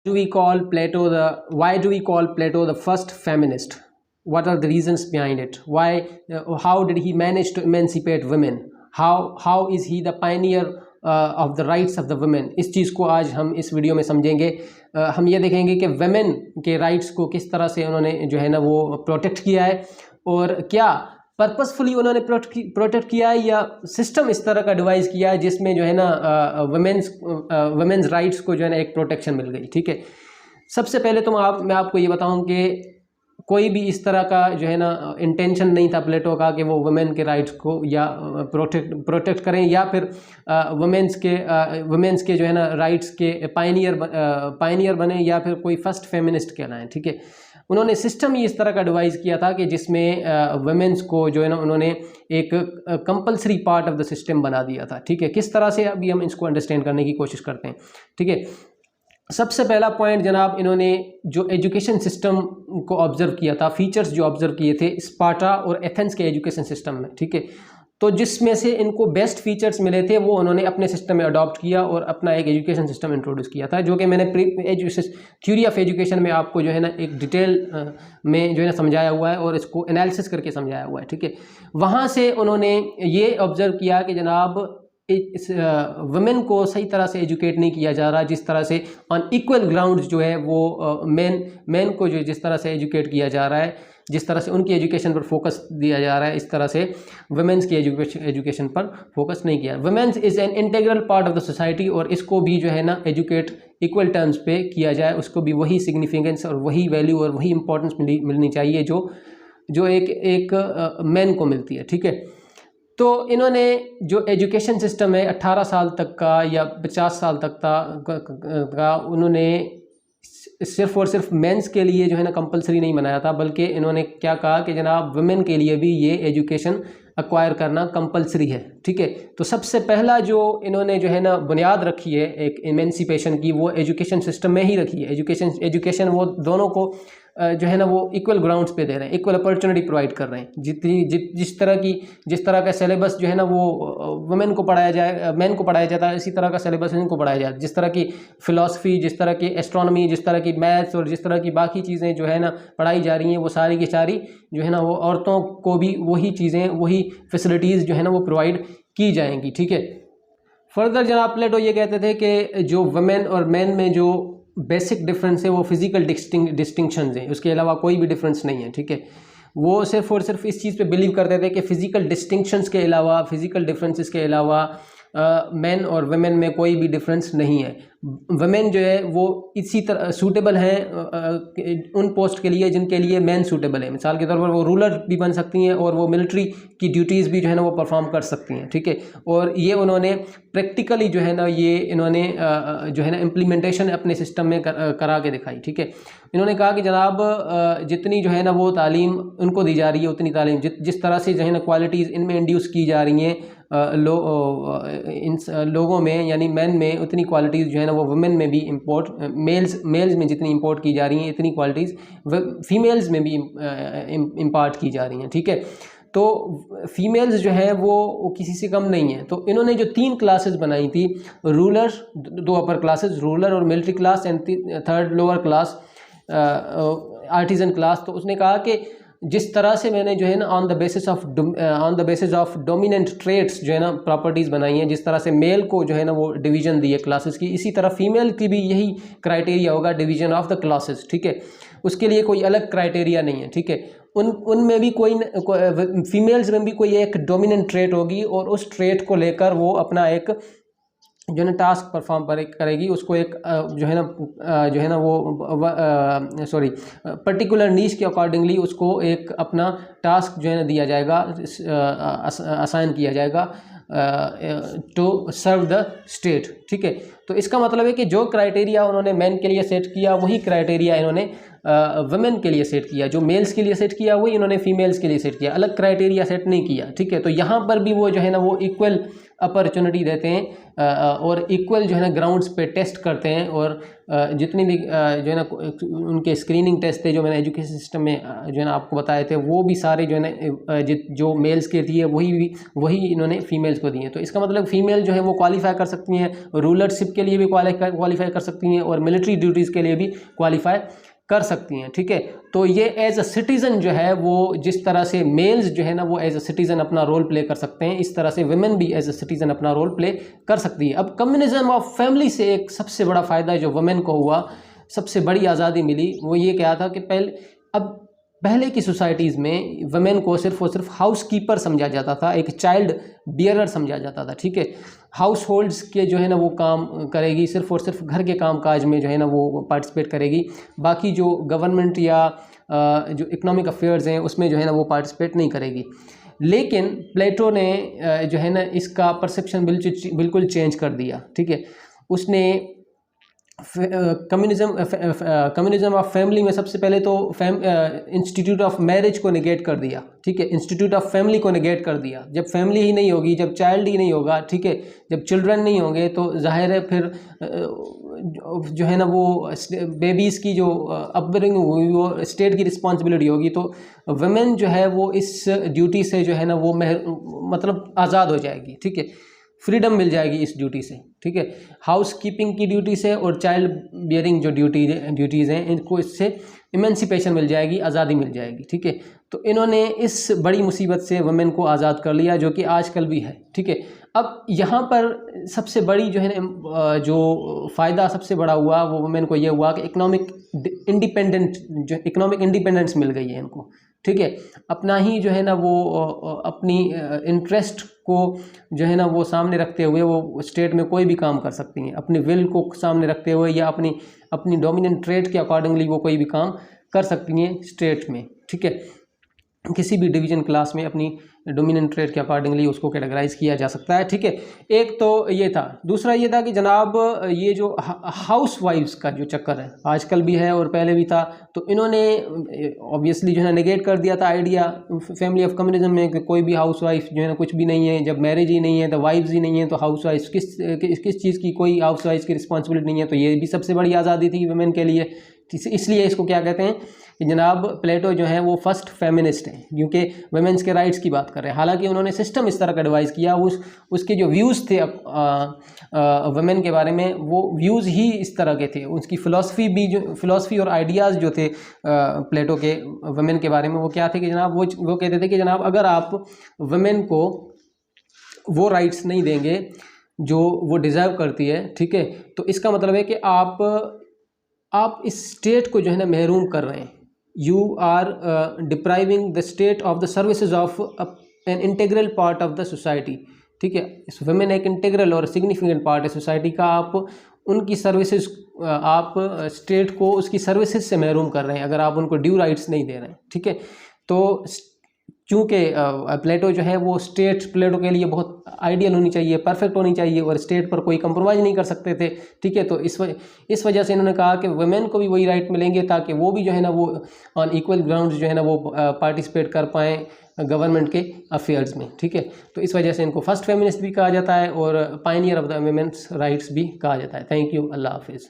do we call Plato the why do we call Plato the first feminist? What are the reasons behind it? Why how did he manage to emancipate women? How is he the pioneer of the rights of the women? इस चीज़ को आज हम इस video में समझेंगे। हम ये देखेंगे कि women के rights को किस तरह से उन्होंने जो है ना वो प्रोटेक्ट किया है, और क्या पर्पसफुली उन्होंने प्रोटेक्ट किया है या सिस्टम इस तरह का डिवाइस किया है जिसमें जो है ना वुमेन्स राइट्स को जो है ना एक प्रोटेक्शन मिल गई। ठीक है, सबसे पहले तो मैं आपको ये बताऊं कि कोई भी इस तरह का जो है ना इंटेंशन नहीं था प्लेटो का कि वो वुमेन के राइट्स को या प्रोटेक्ट करें या फिर वुमेन्स के जो है ना राइट्स के पायनियर बने या फिर कोई फर्स्ट फेमिनिस्ट कहलाएं। ठीक है, उन्होंने सिस्टम ही इस तरह का डिवाइस किया था कि जिसमें वुमेन्स को जो है ना उन्होंने एक compulsory part of the system बना दिया था। ठीक है, किस तरह से अभी हम इसको अंडरस्टैंड करने की कोशिश करते हैं। ठीक है, सबसे पहला पॉइंट जनाब, इन्होंने जो एजुकेशन सिस्टम को ऑब्जर्व किया था, फीचर्स जो ऑब्जर्व किए थे स्पार्टा और एथेंस के एजुकेशन सिस्टम में। ठीक है, तो जिसमें से इनको बेस्ट फीचर्स मिले थे वो उन्होंने अपने सिस्टम में अडॉप्ट किया और अपना एक एजुकेशन सिस्टम इंट्रोड्यूस किया था, जो कि मैंने थ्योरी ऑफ एजुकेशन में आपको जो है ना एक डिटेल में जो है ना समझाया हुआ है और इसको एनालिसिस करके समझाया हुआ है। ठीक है, वहाँ से उन्होंने ये ऑब्जर्व किया कि जनाब इस वुमेन को सही तरह से एजुकेट नहीं किया जा रहा, जिस तरह से ऑन इक्वल ग्राउंड्स जो है वो मेन को जो जिस तरह से एजुकेट किया जा रहा है, जिस तरह से उनकी एजुकेशन पर फोकस दिया जा रहा है, इस तरह से वुमेन्स की एजुकेशन पर फोकस नहीं किया। Women's is an integral part of the society, और इसको भी जो है ना एजुकेट इक्वल टर्म्स पे किया जाए, उसको भी वही सिग्निफिकेंस और वही वैल्यू और वही इंपॉर्टेंस मिलनी चाहिए जो एक मैन को मिलती है। ठीक है, तो इन्होंने जो एजुकेशन सिस्टम है 18 साल तक का या 50 साल तक का उन्होंने सिर्फ और सिर्फ मेंस के लिए जो है ना कंपलसरी नहीं बनाया था, बल्कि इन्होंने क्या कहा कि जनाब वुमेन के लिए भी ये एजुकेशन एक्वायर करना कंपलसरी है। ठीक है, तो सबसे पहला जो इन्होंने जो है ना बुनियाद रखी है एक इमेंसिपेशन की, वो एजुकेशन सिस्टम में ही रखी है। एजुकेशन वो दोनों को जो है ना वो इक्वल ग्राउंड्स पे दे रहे हैं, इक्वल अपॉर्चुनिटी प्रोवाइड कर रहे हैं। जिस तरह का सिलेबस जो है ना वो वुमेन को पढ़ाया जाए, मेन को पढ़ाया जाता है, इसी तरह का सिलेबस इनको पढ़ाया जाए। जिस तरह की फ़िलासफ़ी, जिस तरह की एस्ट्रोनॉमी, जिस तरह की मैथ्स और जिस तरह की बाकी चीज़ें जो है ना पढ़ाई जा रही हैं, वो सारी की सारी जो है ना वो औरतों को भी वही चीज़ें, वही फैसिलिटीज़ जो है ना वो प्रोवाइड की जाएंगी। ठीक है, फर्दर जनाब प्लेटो ये कहते थे कि जो वुमेन और मैन में जो बेसिक डिफरेंस है वो फिजिकल डिस्टिंक्शंस हैं, उसके अलावा कोई भी डिफरेंस नहीं है। ठीक है, वो सिर्फ और सिर्फ इस चीज़ पे बिलीव करते थे कि फिजिकल डिस्टिंक्शंस के अलावा, फिजिकल डिफरेंसेस के अलावा मेन और वुमेन में कोई भी डिफरेंस नहीं है। वुमेन जो है वो इसी तरह सूटेबल हैं उन पोस्ट के लिए जिनके लिए मेन सूटेबल है। मिसाल के तौर पर वो रूलर भी बन सकती हैं और वो मिलिट्री की ड्यूटीज़ भी जो है ना वो परफॉर्म कर सकती हैं। ठीक है, और ये उन्होंने प्रैक्टिकली जो है ना ये इन्होंने जो है ना इम्प्लीमेंटेशन अपने सिस्टम में करा के दिखाई। ठीक है, इन्होंने कहा कि जनाब जितनी जो है ना वो तालीम उनको दी जा रही है, उतनी तालीम जिस तरह से जो है ना क्वालिटीज़ इनमें इंड्यूस की जा रही हैं इन लोगों में यानी मैन में, उतनी क्वालिटीज़ जो है ना वो वुमेन में भी मेल्स में जितनी इंपोर्ट की जा रही हैं, इतनी क्वालिटीज़ फीमेल्स में भी इम्पार्ट की जा रही हैं। ठीक है, तो फीमेल्स जो है वो किसी से कम नहीं है। तो इन्होंने जो 3 क्लासेस बनाई थी, रूलर, 2 अपर क्लासेस, रूलर और military class, and 3rd lower class artisan class. तो उसने कहा कि जिस तरह से मैंने जो है ना on the basis of dominant traits जो है ना प्रॉपर्टीज़ बनाई हैं, जिस तरह से मेल को जो है ना वो डिवीज़न दी है क्लासेस की, इसी तरह फीमेल की भी यही क्राइटेरिया होगा, डिवीज़न ऑफ द क्लासेस। ठीक है, उसके लिए कोई अलग क्राइटेरिया नहीं है। ठीक है, उनमें भी कोई फीमेल्स में भी कोई एक डोमिनेंट ट्रेट होगी और उस ट्रेट को लेकर वो अपना एक जो है ना टास्क परफॉर्म करेगी, उसको एक जो है ना वो पर्टिकुलर नीश के अकॉर्डिंगली उसको एक अपना टास्क जो है ना दिया जाएगा, असाइन किया जाएगा टू सर्व द स्टेट। ठीक है, तो इसका मतलब है कि जो क्राइटेरिया उन्होंने मेन के लिए सेट किया वही क्राइटेरिया इन्होंने वुमेन के लिए सेट किया, जो मेल्स के लिए सेट किया वही इन्होंने फीमेल्स के लिए सेट किया, अलग क्राइटेरिया सेट नहीं किया। ठीक है, तो यहाँ पर भी वो जो है ना वो इक्वल अपॉर्चुनिटी देते हैं और इक्वल जो है ना ग्राउंड्स पे टेस्ट करते हैं। और जितनी भी जो है ना उनके स्क्रीनिंग टेस्ट थे जो मैंने एजुकेशन सिस्टम में जो है ना आपको बताए थे, वो भी सारे जो है ना जो मेल्स के दिए वही इन्होंने फीमेल्स को दिए। तो इसका मतलब फीमेल जो है वो क्वालिफाई कर सकती हैं, रूलरशिप के लिए भी क्वालिफाई कर सकती हैं और मिलिट्री ड्यूटीज़ के लिए भी क्वालिफाई कर सकती हैं। ठीक है, तो ये एज अ सिटीज़न जो है वो जिस तरह से मेल्स जो है ना वो एज अ सिटीज़न अपना रोल प्ले कर सकते हैं, इस तरह से वुमेन भी एज अ सिटीज़न अपना रोल प्ले कर सकती है। अब कम्युनिज्म ऑफ फैमिली से एक सबसे बड़ा फ़ायदा जो वुमेन को हुआ, सबसे बड़ी आज़ादी मिली, वो ये क्या था कि पहले की सोसाइटीज़ में वुमेन को सिर्फ और सिर्फ हाउस कीपर समझा जाता था, एक चाइल्ड बियरर समझा जाता था। ठीक है, हाउस होल्ड्स के जो है ना वो काम करेगी, सिर्फ और सिर्फ घर के काम काज में जो है ना वो पार्टिसिपेट करेगी, बाकी जो गवर्नमेंट या जो इकोनॉमिक अफेयर्स हैं उसमें जो है ना वो पार्टिसिपेट नहीं करेगी। लेकिन प्लेटो ने जो है ना इसका परसेप्शन बिल्कुल चेंज कर दिया। ठीक है, उसने कम्युनिज्म ऑफ फैमिली में सबसे पहले तो इंस्टीट्यूट ऑफ मैरिज को निगेट कर दिया। ठीक है, इंस्टीट्यूट ऑफ फैमिली को निगेट कर दिया। जब फैमिली ही नहीं होगी, जब चाइल्ड ही नहीं होगा, ठीक है, जब चिल्ड्रन नहीं होंगे तो जाहिर है फिर जो है ना वो बेबीज़ की जो अपब्रिंगिंग हुई वो स्टेट की रिस्पॉन्सिबिलिटी होगी। तो वुमेन जो है वो इस ड्यूटी से जो है ना वो मतलब आज़ाद हो जाएगी। ठीक है, फ्रीडम मिल जाएगी इस ड्यूटी से। ठीक है, हाउस कीपिंग की ड्यूटी से और चाइल्ड बियरिंग जो ड्यूटीज़ हैं इनको इससे इमेंसिपेशन मिल जाएगी, आज़ादी मिल जाएगी। ठीक है, तो इन्होंने इस बड़ी मुसीबत से वुमेन को आज़ाद कर लिया जो कि आजकल भी है। ठीक है, अब यहाँ पर सबसे बड़ी जो है ना जो फ़ायदा सबसे बड़ा हुआ वो वुमेन को ये हुआ कि इकोनॉमिक इंडिपेंडेंस मिल गई है इनको। ठीक है, अपना ही जो है ना वो अपनी इंटरेस्ट को जो है ना वो सामने रखते हुए वो स्टेट में कोई भी काम कर सकती हैं, अपनी विल को सामने रखते हुए या अपनी डोमिनेंट ट्रेड के अकॉर्डिंगली वो कोई भी काम कर सकती हैं स्टेट में। ठीक है, किसी भी डिवीज़न क्लास में अपनी डोमिनेंट ट्रेड के अकॉर्डिंगली उसको कैटेगराइज किया जा सकता है। ठीक है, एक तो ये था। दूसरा ये था कि जनाब ये जो हाउस वाइफ्स का जो चक्कर है आजकल भी है और पहले भी था, तो इन्होंने ऑब्वियसली जो है नेगेट कर दिया था आइडिया फैमिली ऑफ कम्युनिज्म में कि कोई भी हाउस वाइफ जो है ना कुछ भी नहीं है। जब मैरिज ही नहीं है तो वाइफ्स ही नहीं है तो हाउस वाइफ किस चीज़ की कोई हाउस वाइफ की रिस्पॉन्सिबिलिटी नहीं है। तो ये भी सबसे बड़ी आज़ादी थी वुमेन के लिए। इसलिए इसको क्या कहते हैं कि जनाब प्लेटो जो है वो फर्स्ट फेमिनिस्ट हैं, क्योंकि वुमेन्स के राइट्स की बात कर रहे हैं। हालांकि उन्होंने सिस्टम इस तरह का डिवाइस किया, उसके जो व्यूज़ थे वुमेन के बारे में वो व्यूज़ ही इस तरह के थे। उसकी फ़िलासफ़ी और आइडियाज़ जो थे प्लेटो के वुमेन के बारे में वो क्या थे कि जनाब वो कहते थे कि जनाब अगर आप वुमेन को वो राइट्स नहीं देंगे जो वो डिज़र्व करती है, ठीक है, तो इसका मतलब है कि आप इस स्टेट को जो है ना महरूम कर रहे हैं। You are depriving the state of the services of an integral part of the society. ठीक है, इस वुमेन एक इंटीग्रल और सिग्निफिकेंट पार्ट है सोसाइटी का। आप उनकी सर्विसेज आप स्टेट को उसकी सर्विसेज से महरूम कर रहे हैं अगर आप उनको ड्यू राइट्स नहीं दे रहे हैं। ठीक है, तो चूँकि प्लेटो जो है वो स्टेट प्लेटो के लिए बहुत आइडियल होनी चाहिए, परफेक्ट होनी चाहिए और स्टेट पर कोई कंप्रोमाइज़ नहीं कर सकते थे। ठीक है, तो इस वजह से इन्होंने कहा कि वुमेन को भी वही राइट मिलेंगे ताकि वो भी जो है ना वो ऑन इक्वल ग्राउंड्स जो है ना वो पार्टिसिपेट कर पाएँ गवर्नमेंट के अफेयर्स में। ठीक है, तो इस वजह से इनको फर्स्ट फेमिनिस्ट भी कहा जाता है और pioneer of the women's rights भी कहा जाता है। थैंक यू, अल्लाह हाफिज़।